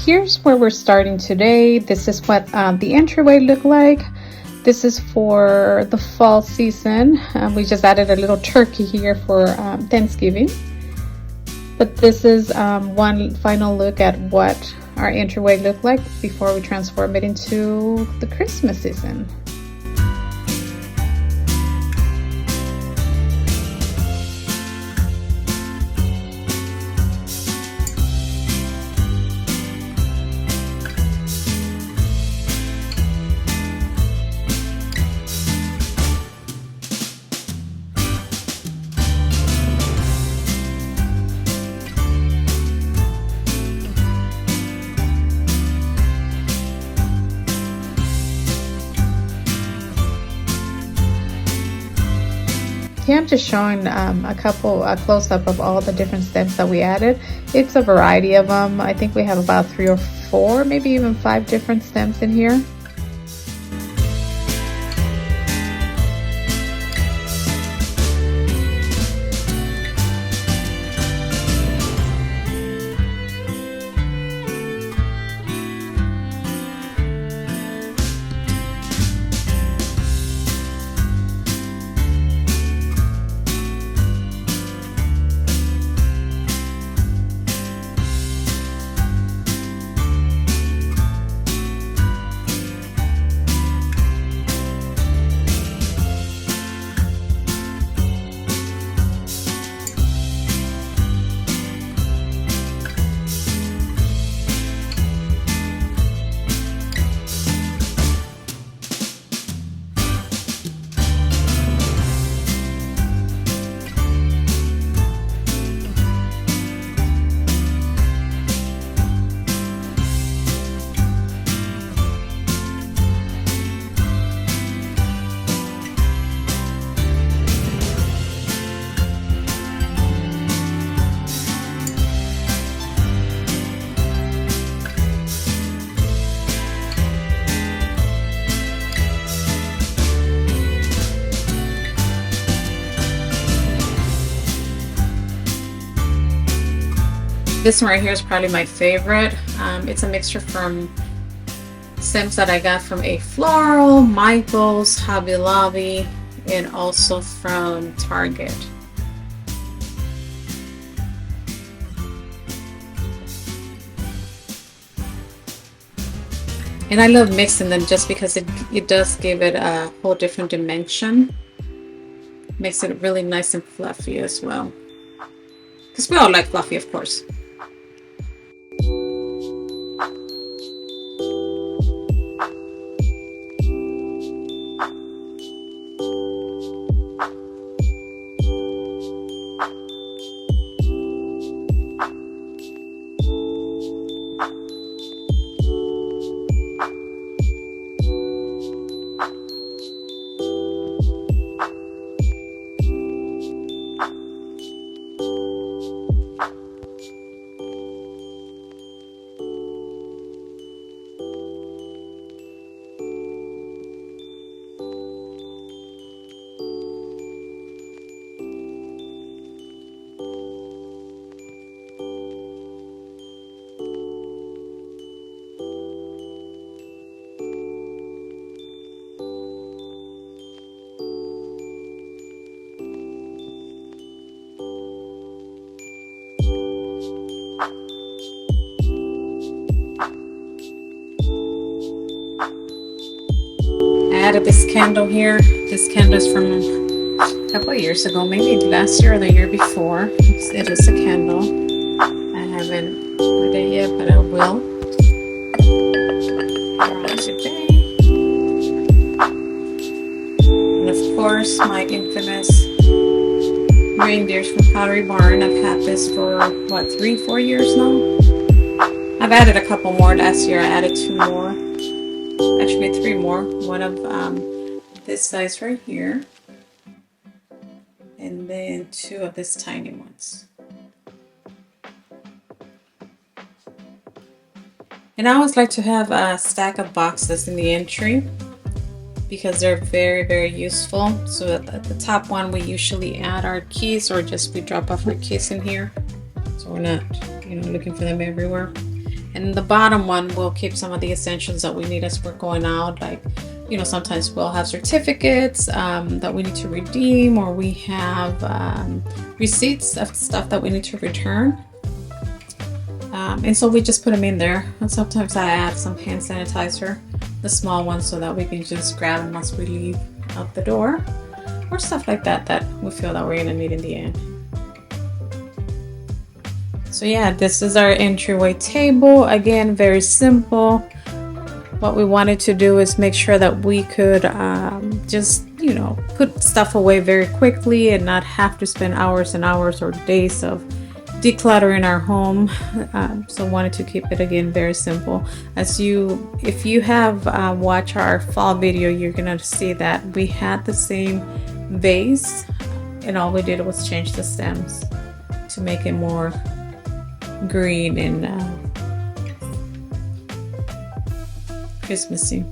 here's where we're starting today. This is what the entryway looked like. This is for the fall season. We just added a little turkey here for Thanksgiving. But this is one final look at what our entryway looked like before we transform it into the Christmas season. Here I'm just showing a close-up of all the different stems that we added. It's a variety of them. I think we have about 3 or 4, maybe even 5 different stems in here. This one right here is probably my favorite. It's a mixture from stems that I got from A Floral, Michael's, Hobby Lobby, and also from Target. And I love mixing them just because it does give it a whole different dimension. Makes it really nice and fluffy as well. Because we all like fluffy, of course. Added this candle here. This candle is from a couple of years ago, maybe last year or the year before. It is a candle. I haven't lit it yet, but I will. And of course, my infamous reindeers from Pottery Barn. I've had this for what, 3-4 years now. I've added a couple more. Last year I added 2 more. Actually 3 more. One of this size right here, and then 2 of this tiny ones. And I always like to have a stack of boxes in the entry because they're very, very useful. So at the top one, we usually add our keys, or just we drop off our keys in here, so we're not, you know, looking for them everywhere. And the bottom one will keep some of the essentials that we need as we're going out, like, you know, sometimes we'll have certificates that we need to redeem, or we have receipts of stuff that we need to return. And so we just put them in there. And sometimes I add some hand sanitizer, the small ones, so that we can just grab them as we leave out the door, or stuff like that that we feel that we're gonna need in the end. So yeah, this is our entryway table. Again, very simple. What we wanted to do is make sure that we could just, you know, put stuff away very quickly and not have to spend hours and hours or days of decluttering our home. So wanted to keep it, again, very simple. If you have watched our fall video, you're gonna see that we had the same vase, and all we did was change the stems to make it more green and Christmassy.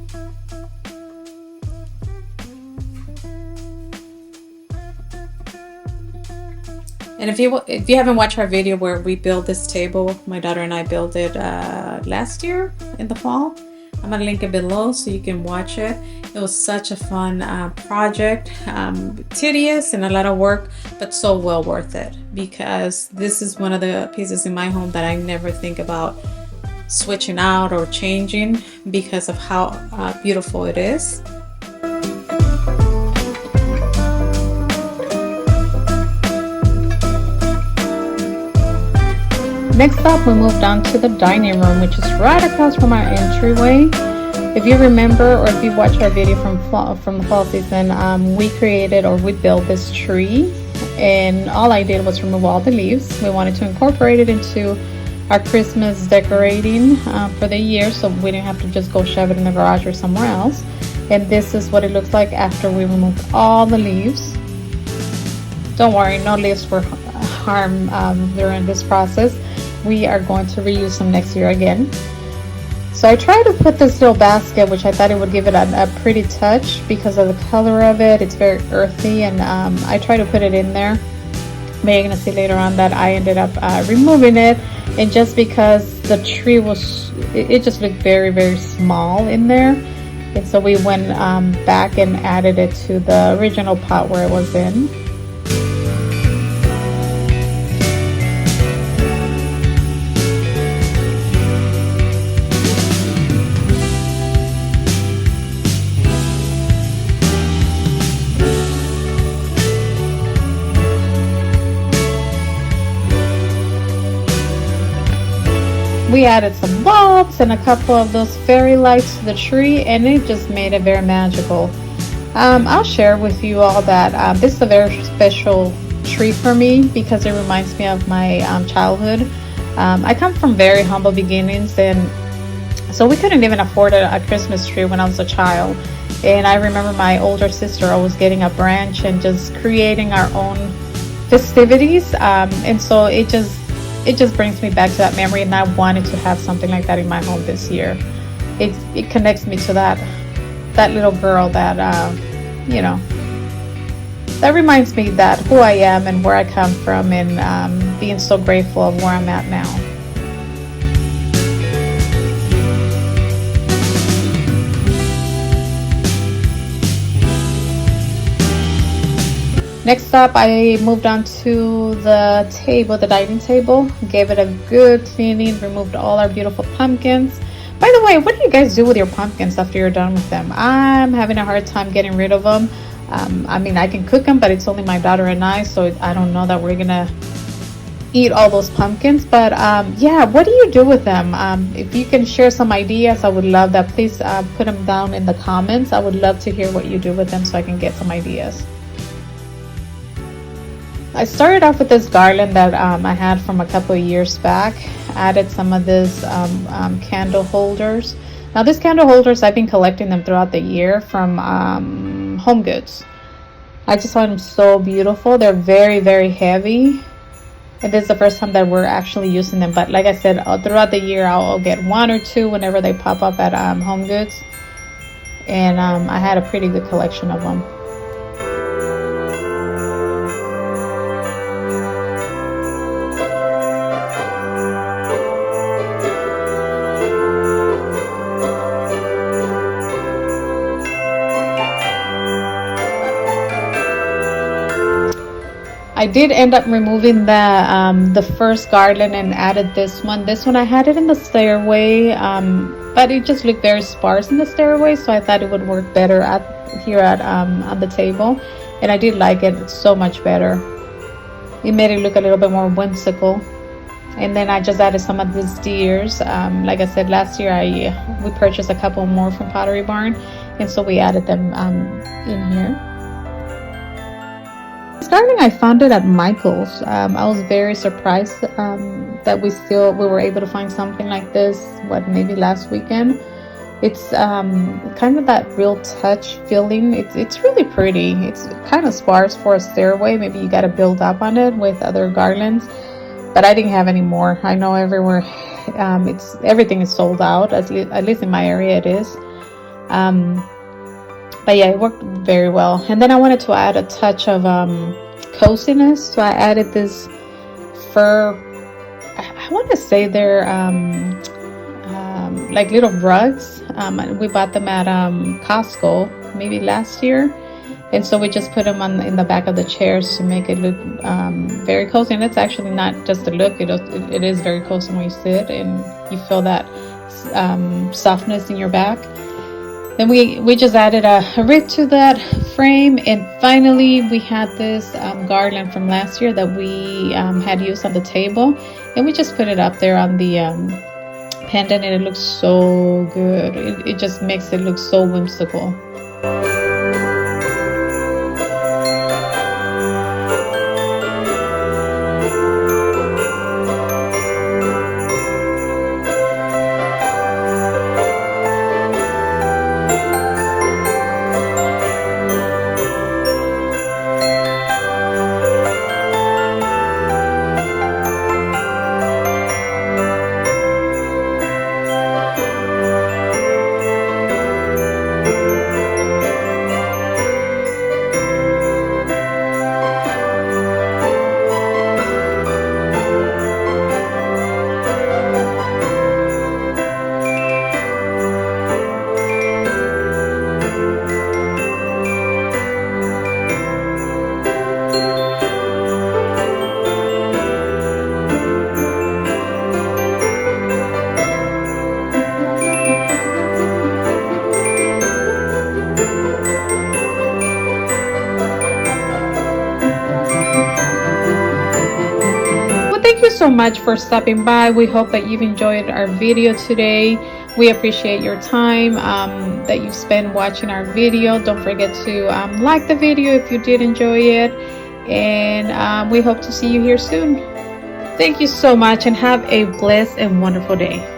And if you haven't watched our video where we built this table, my daughter and I built it last year in the fall. I'm gonna link it below so you can watch it. It was such a fun project, tedious and a lot of work, but so well worth it, because this is one of the pieces in my home that I never think about switching out or changing because of how beautiful it is. Next up, we moved on to the dining room, which is right across from our entryway. If you remember, or if you watched our video from the fall season, we built this tree, and all I did was remove all the leaves. We wanted to incorporate it into our Christmas decorating for the year, so we didn't have to just go shove it in the garage or somewhere else. And this is what it looks like after we removed all the leaves. Don't worry, no leaves were harmed during this process. We are going to reuse them next year again. So I tried to put this little basket, which I thought it would give it a pretty touch because of the color of it. It's very earthy, and I tried to put it in there. But you're gonna see later on that I ended up removing it, and just because the tree it just looked very, very small in there, and so we went back and added it to the original pot where it was in. We added some bulbs and a couple of those fairy lights to the tree, and it just made it very magical. I'll share with you all that this is a very special tree for me because it reminds me of my childhood. I come from very humble beginnings, and so we couldn't even afford a Christmas tree when I was a child. And I remember my older sister always getting a branch and just creating our own festivities, and so it just brings me back to that memory, and I wanted to have something like that in my home this year. It connects me to that little girl that you know, that reminds me that who I am and where I come from, and being so grateful of where I'm at now. Next up, I moved on to the table, the dining table. Gave it a good cleaning, removed all our beautiful pumpkins. By the way, what do you guys do with your pumpkins after you're done with them? I'm having a hard time getting rid of them. I mean, I can cook them, but it's only my daughter and I, so I don't know that we're gonna eat all those pumpkins. But yeah, what do you do with them? If you can share some ideas, I would love that. Please put them down in the comments. I would love to hear what you do with them so I can get some ideas. I started off with this garland that I had from a couple of years back. Added some of this candle holders. Now these candle holders, I've been collecting them throughout the year from Home Goods. I just find them so beautiful. They're very, very heavy. And this is the first time that we're actually using them. But like I said, throughout the year, I'll get one or two whenever they pop up at Home Goods. And I had a pretty good collection of them. I did end up removing the first garland and added this one. This one I had it in the stairway, but it just looked very sparse in the stairway, so I thought it would work better here at on the table, and I did like it so much better. It made it look a little bit more whimsical. And then I just added some of these deers. Like I said, last year we purchased a couple more from Pottery Barn, and so we added them in here. Starting, I found it at Michael's. I was very surprised that we were able to find something like this. Maybe last weekend. It's kind of that real touch feeling. It's really pretty. It's kind of sparse for a stairway. Maybe you got to build up on it with other garlands. But I didn't have any more. I know everywhere, everything is sold out. At least in my area, it is. But yeah, it worked very well. And then I wanted to add a touch of coziness, so I added this fur. I want to say they're like little rugs. We bought them at Costco maybe last year, and so we just put them in the back of the chairs to make it look very cozy. And it's actually not just a look; it is very cozy when you sit and you feel that softness in your back. Then we just added a wreath to that frame, and finally we had this garland from last year that we had used on the table, and we just put it up there on the pendant, and it looks so good. It just makes it look so whimsical. Thank you so much for stopping by. We hope that you've enjoyed our video today. We appreciate your time that you've spent watching our video. Don't forget to like the video if you did enjoy it, and we hope to see you here soon. Thank you so much, and have a blessed and wonderful day.